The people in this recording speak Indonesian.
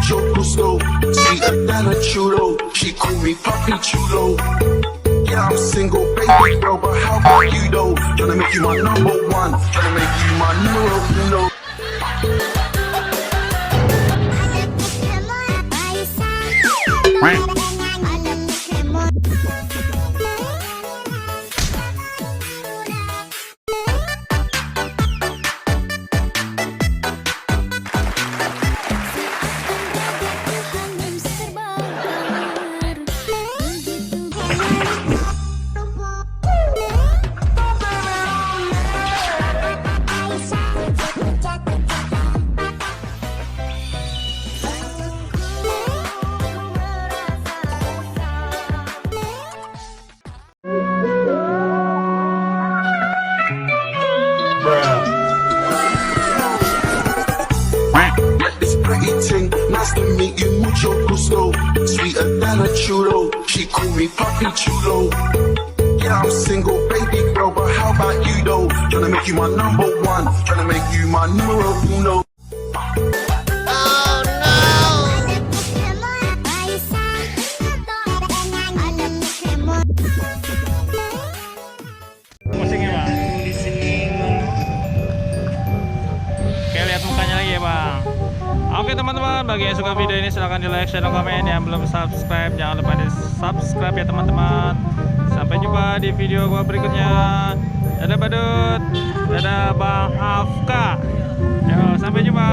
mucho gusto. Sweeter than a chulo. She call me Papi Chulo. Yeah, I'm single, baby girl, but how about you though? Tryna make you my number one. Tryna make you my numero uno. Nice to meet you, mucho gusto. Sweeter than a chulo. She call me Papi Chulo. Yeah, I'm single, baby girl, but how about you though? Tryna make you my number one. Tryna make you my numero uno. Musiknya bang, listening. Oke, lihat mukanya lagi ya bang. Oke teman-teman, bagi yang suka video ini silahkan di like, share, dan komen. Yang belum subscribe jangan lupa di subscribe ya teman-teman. Sampai jumpa di video gua berikutnya. Dadah badut, dadah bang Afka. Yo, sampai jumpa.